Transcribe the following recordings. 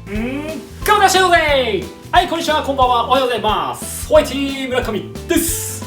ゴーダシューデイ。はい、こんにちは、こんばんは、おはようございます。ホワイティ村上です。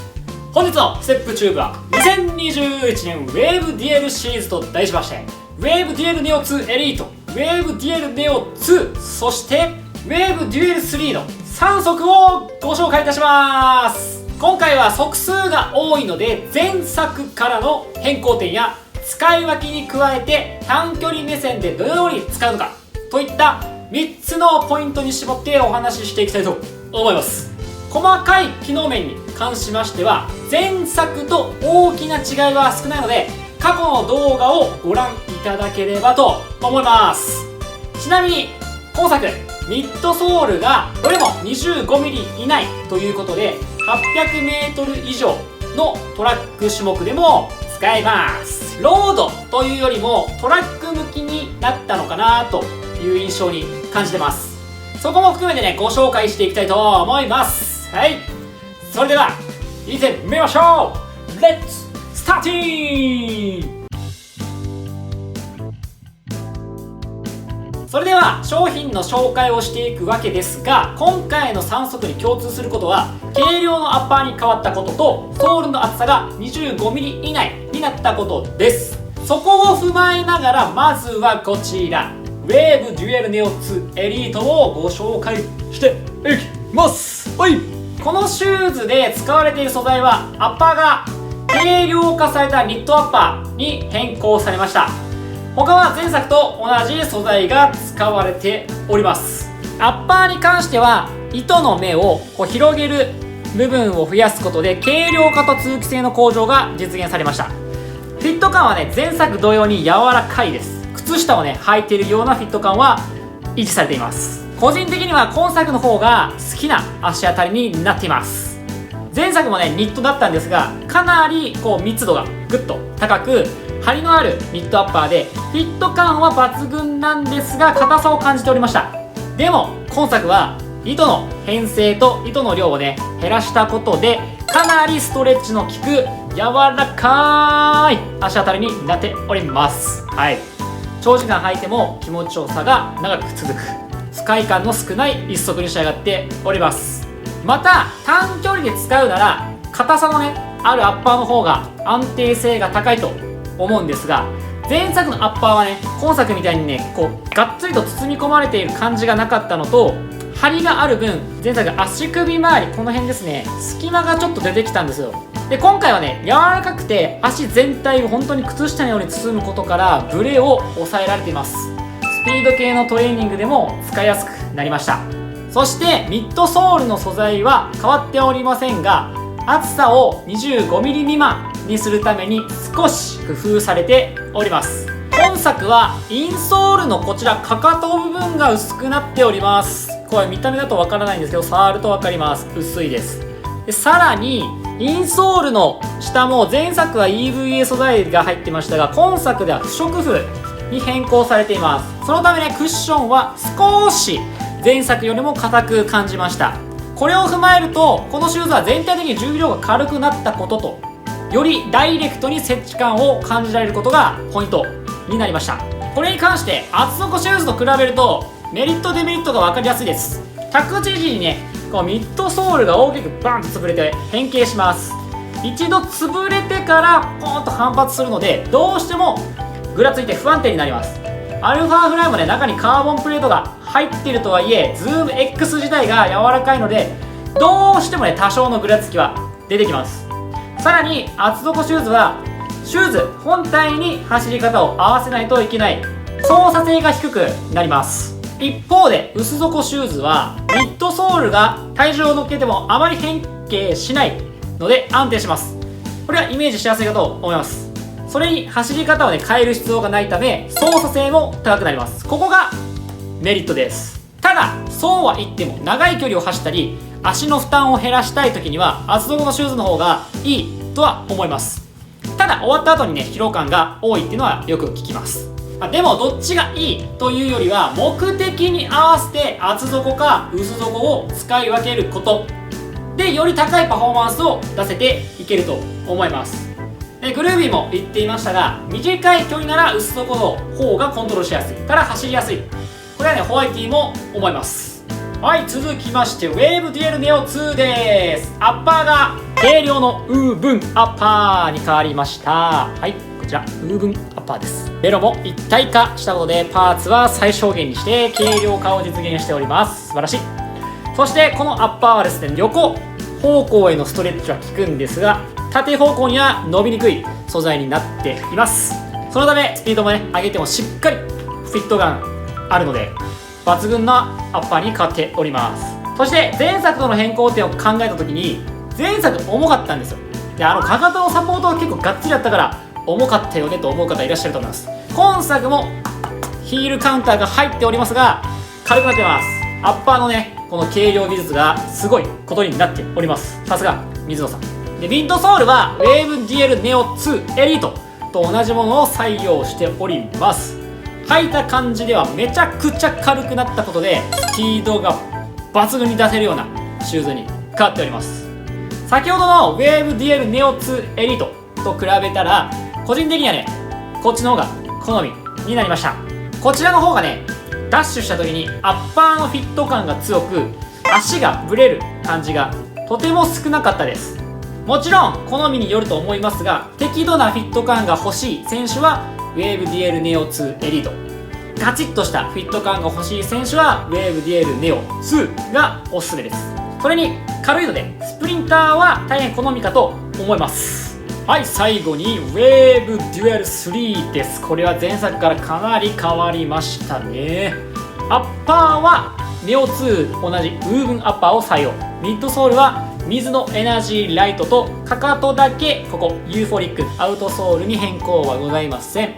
本日のステップチューブは2021年 WaveDL シリーズと題しまして WaveDL Neo 2 Elite、WaveDL Neo 2、そして WaveDuel 3の3足をご紹介いたします。今回は足数が多いので前作からの変更点や使い分けに加えて短距離目線でどのように使うのかといった3つのポイントに絞ってお話ししていきたいと思います。細かい機能面に関しましては前作と大きな違いは少ないので過去の動画をご覧いただければと思います。ちなみに今作ミッドソールがどれも 25mm 以内ということで 800m 以上のトラック種目でも使えます。ロードというよりもトラック向きになったのかなという印象に感じてます。そこも含めてねご紹介していきたいと思います。はい、それでは行ってみましょう。レッツスターティン。それでは商品の紹介をしていくわけですが、今回の3足に共通することは軽量のアッパーに変わったこととソールの厚さが 25mm 以内になったことです。そこを踏まえながらまずはこちらWaveDuel Neo 2 Elite をご紹介していきます。はい、このシューズで使われている素材はアッパーが軽量化されたニットアッパーに変更されました。他は前作と同じ素材が使われております。アッパーに関しては糸の目を広げる部分を増やすことで軽量化と通気性の向上が実現されました。フィット感はね前作同様に柔らかいです。靴下をね履いているようなフィット感は維持されています。個人的には今作の方が好きな足当たりになっています。前作もねニットだったんですがかなり密度がぐっと高く張りのあるニットアッパーでフィット感は抜群なんですが硬さを感じておりました。でも今作は糸の編成と糸の量をね減らしたことでかなりストレッチの効く柔らかい足当たりになっております。はい、長時間履いても気持ちよさが長く続く不快感の少ない一足に仕上がっております。また短距離で使うなら硬さのねあるアッパーの方が安定性が高いと思うんですが、前作のアッパーはね今作みたいにねがっつりと包み込まれている感じがなかったのと張りがある分前作足首周りこの辺ですね隙間がちょっと出てきたんですよ。で今回はね柔らかくて足全体を本当に靴下のように包むことからブレを抑えられています。スピード系のトレーニングでも使いやすくなりました。そしてミッドソールの素材は変わっておりませんが厚さを 25mm 未満にするために少し工夫されております。本作はインソールのこちらかかと部分が薄くなっております。これ見た目だとわからないんですけど触ると分かります。薄いです。でさらにインソールの下も前作は EVA 素材が入ってましたが今作では不織布に変更されています。そのためねクッションは少し前作よりも硬く感じました。これを踏まえるとこのシューズは全体的に重量が軽くなったこととよりダイレクトに接地感を感じられることがポイントになりました。これに関して厚底シューズと比べるとメリットデメリットが分かりやすいです。着地時にねミッドソールが大きくバンと潰れて変形します。一度潰れてからポーンと反発するのでどうしてもぐらついて不安定になります。アルファフライもね中にカーボンプレートが入っているとはいえズーム X 自体が柔らかいのでどうしてもね多少のぐらつきは出てきます。さらに厚底シューズはシューズ本体に走り方を合わせないといけない操作性が低くなります。一方で薄底シューズはミッドソールが体重を乗っけてもあまり変形しないので安定します。これはイメージしやすいかと思います。それに走り方をね変える必要がないため操作性も高くなります。ここがメリットです。ただそうは言っても長い距離を走ったり足の負担を減らしたい時には厚底のシューズの方がいいとは思います。ただ終わった後にね疲労感が多いっていうのはよく聞きます。でもどっちがいいというよりは目的に合わせて厚底か薄底を使い分けることでより高いパフォーマンスを出せていけると思います。グルービーも言っていましたが短い距離なら薄底の方がコントロールしやすいから走りやすいこれはねホワイティも思います。はい、続きましてウェーブデュエルネオ2です。アッパーが軽量のウーブンアッパーに変わりました。はい、こちらウーブンアッパーです。ベロも一体化したことでパーツは最小限にして軽量化を実現しております。素晴らしい。そしてこのアッパーはですね、横方向へのストレッチは効くんですが、縦方向には伸びにくい素材になっています。そのためスピードもね上げてもしっかりフィット感あるので抜群なアッパーに変わっております。そして前作との変更点を考えた時に、前作重かったんですよ。でかかとのサポートが結構がっつりあったから重かったよねと思う方いらっしゃると思います。今作もヒールカウンターが入っておりますが軽くなってます。アッパーのねこの軽量技術がすごいことになっております。さすが水野さんで、ミッドソールはウェーブデュエルネオ2エリートと同じものを採用しております。履いた感じではめちゃくちゃ軽くなったことでスピードが抜群に出せるようなシューズに変わっております。先ほどのウェーブデュエルネオ2エリートと比べたら個人的にはねこっちの方が好みになりました。こちらの方がねダッシュした時にアッパーのフィット感が強く足がブレる感じがとても少なかったです。もちろん好みによると思いますが、適度なフィット感が欲しい選手はウェーブデュエルネオ2エリート、ガチッとしたフィット感が欲しい選手はウェーブデュエルネオ2がおすすめです。それに軽いのでスプリンターは大変好みかと思います。はい、最後にウェーブデュエル3です。これは前作からかなり変わりましたね。アッパーはネオ2同じウーブンアッパーを採用。ミッドソールは水のエナジーライトとかかとだけここユーフォリックアウトソールに変更はございません。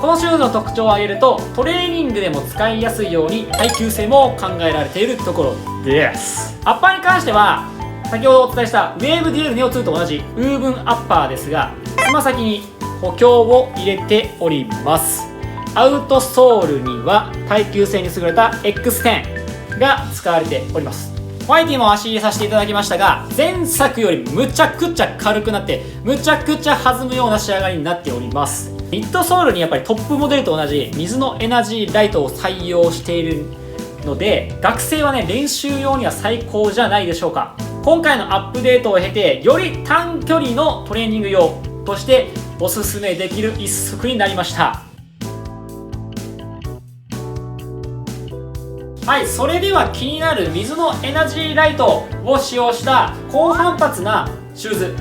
このシューズの特徴を挙げるとトレーニングでも使いやすいように耐久性も考えられているところです。アッパーに関しては先ほどお伝えしたウェーブデュエルネオ2と同じウーブンアッパーですが、つま先に補強を入れております。アウトソールには耐久性に優れた X10 が使われております。ホワイティも足入れさせていただきましたが、前作よりむちゃくちゃ軽くなってむちゃくちゃ弾むような仕上がりになっております。ミッドソールにやっぱりトップモデルと同じ水のエナジーライトを採用しているので、学生はね練習用には最高じゃないでしょうか。今回のアップデートを経てより短距離のトレーニング用としておすすめできる一足になりました。はい、それでは気になる水のエナジーライトを使用した高反発なシューズ、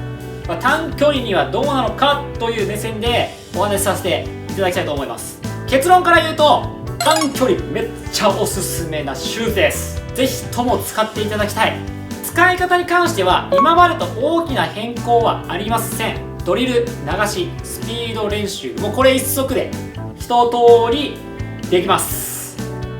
短距離にはどうなのかという目線でお話しさせていただきたいと思います。結論から言うと短距離めっちゃおすすめなシューズです。ぜひとも使っていただきたい。使い方に関しては今までと大きな変更はありません。ドリル、流し、スピード練習もうこれ一足で一通りできます。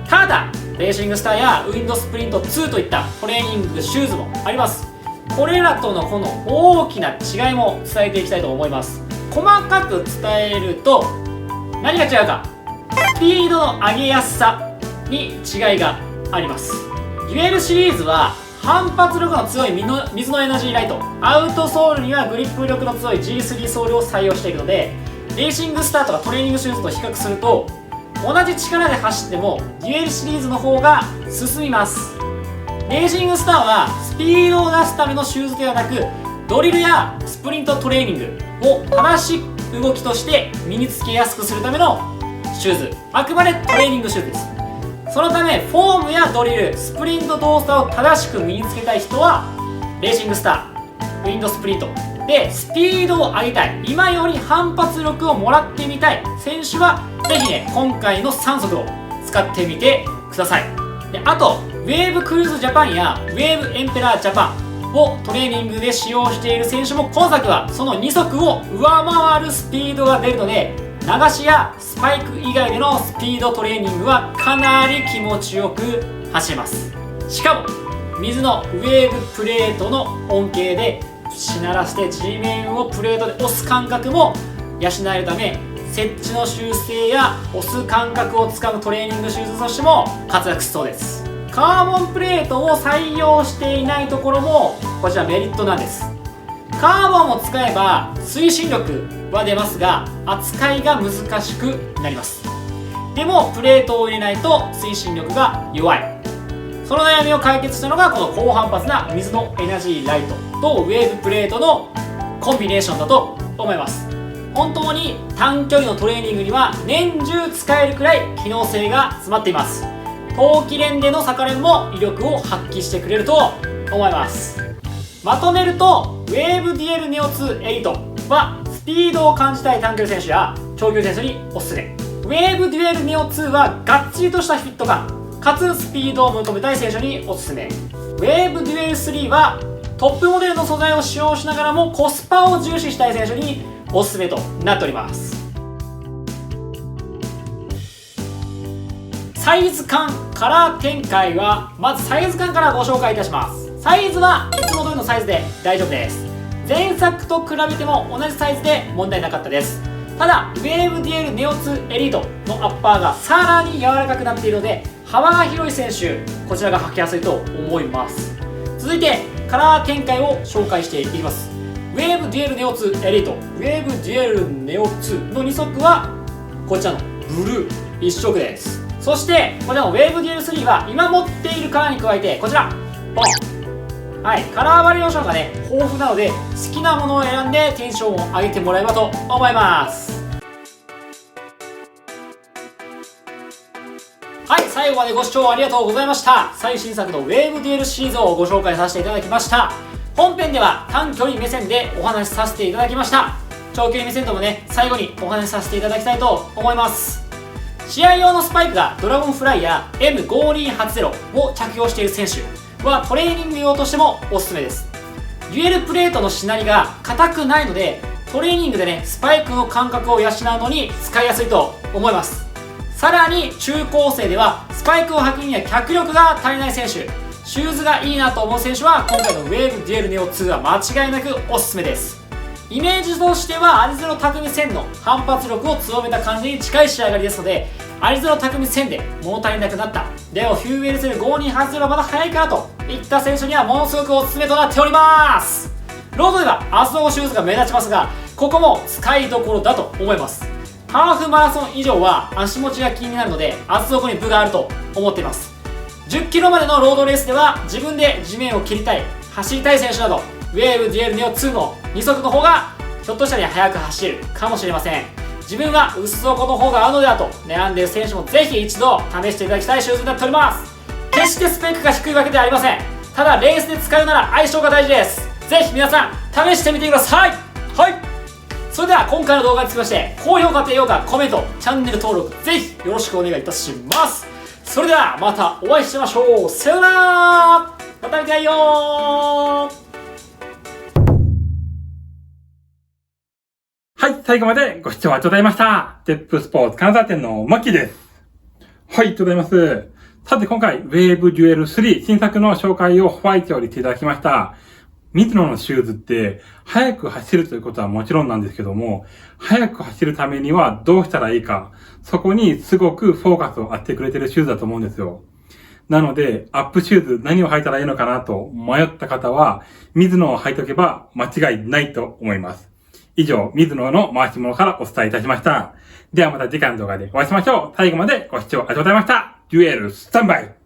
ただレーシングスターやウィンドスプリント2といったトレーニングシューズもあります。これらとのこの大きな違いも伝えていきたいと思います。細かく伝えると何が違うか、スピードの上げやすさに違いがあります。デュエルシリーズは反発力の強い水のエナジーライト、アウトソールにはグリップ力の強い G3 ソールを採用しているので、レーシングスターとかトレーニングシューズと比較すると同じ力で走ってもデュエルシリーズの方が進みます。レーシングスターはスピードを出すためのシューズではなく、ドリルやスプリントトレーニングを正しい動きとして身につけやすくするためのシューズ、あくまでトレーニングシューズです。そのためフォームやドリル、スプリント動作を正しく身につけたい人はレーシングスター、ウィンドスプリントでスピードを上げたい、今より反発力をもらってみたい選手はぜひね今回の3足を使ってみてください。であとウェーブクルーズジャパンやウェーブエンペラージャパンをトレーニングで使用している選手も今作はその2足を上回るスピードが出るので、流しやスパイク以外でのスピードトレーニングはかなり気持ちよく走れます。しかも水のウェーブプレートの恩恵でしならして地面をプレートで押す感覚も養えるため、接地の修正や押す感覚をつかむトレーニングシューズとしても活躍しそうです。カーボンプレートを採用していないところもこちらメリットなんです。カーボンを使えば推進力は出ますが扱いが難しくなります。でもプレートを入れないと推進力が弱い。その悩みを解決したのがこの高反発な水のエナジーライトとウェーブプレートのコンビネーションだと思います。本当に短距離のトレーニングには年中使えるくらい機能性が詰まっています。冬季連での逆連も威力を発揮してくれると思います。まとめると、ウェーブデュエルネオ2エリートはスピードを感じたい短距離選手や長距離選手におすすめ。ウェーブデュエルネオ2はがっちりとしたフィット感かつスピードを求めたい選手におすすめ。ウェーブデュエル3はトップモデルの素材を使用しながらもコスパを重視したい選手におすすめとなっております。サイズ感カラー展開はまずサイズ感からご紹介いたします。サイズはいつも通りのサイズで大丈夫です。前作と比べても同じサイズで問題なかったです。ただウェーブデュエルネオ2エリートのアッパーがさらに柔らかくなっているので幅が広い選手、こちらが履きやすいと思います。続いてカラー展開を紹介していきます。ウェーブデュエルネオ2エリート、ウェーブデュエルネオ2の2足はこちらのブルー一色です。そしてこちらのウェーブデュエル3は今持っているカラーに加えてこちらボン、はい、カラーバリエーションがね豊富なので好きなものを選んでテンションを上げてもらえばと思います。はい、最後までご視聴ありがとうございました。最新作のウェーブデュエルシリーズをご紹介させていただきました。本編では短距離目線でお話しさせていただきました。長距離目線ともね最後にお話しさせていただきたいと思います。試合用のスパイクがドラゴンフライヤー M5280 を着用している選手はトレーニング用としてもおすすめです。デュエルプレートのしなりが硬くないのでトレーニングでねスパイクの感覚を養うのに使いやすいと思います。さらに中高生ではスパイクを履くには脚力が足りない選手、シューズがいいなと思う選手は今回のウェーブデュエルネオ2は間違いなくおすすめです。イメージとしてはアリゼロ匠1000の反発力を強めた感じに近い仕上がりですので、アリゼロ匠1000で物足りなくなった、でもフューエルセル5280はまだ早いかなといった選手にはものすごくおすすめとなっております。ロードでは厚底シューズが目立ちますが、ここも使いどころだと思います。ハーフマラソン以上は足持ちが気になるので厚底に分があると思っています。10キロまでのロードレースでは自分で地面を切りたい、走りたい選手などウェーブデュエルネオ2の2足の方がひょっとしたら速く走れるかもしれません。自分は薄底の方が合うのではと悩んでいる選手もぜひ一度試していただきたいシューズになっております。決してスペックが低いわけではありません。ただレースで使うなら相性が大事です。ぜひ皆さん試してみてください。はい、それでは今回の動画につきまして高評価、低評価、コメント、チャンネル登録ぜひよろしくお願いいたします。それではまたお会いしましょう。さよなら、また見たいよー。はい、最後までご視聴ありがとうございました。テップスポーツ金沢店のマッキーです。はい、ありがとうございます。さて今回、ウェーブデュエル3新作の紹介をホワイトよりしていただきました。ミズノのシューズって速く走るということはもちろんなんですけども、速く走るためにはどうしたらいいか、そこにすごくフォーカスを当ててくれてるシューズだと思うんですよ。なので、アップシューズ何を履いたらいいのかなと迷った方は、ミズノを履いておけば間違いないと思います。以上、ミズノの回し物からお伝えいたしました。ではまた次回の動画でお会いしましょう。最後までご視聴ありがとうございました。デュエルスタンバイ。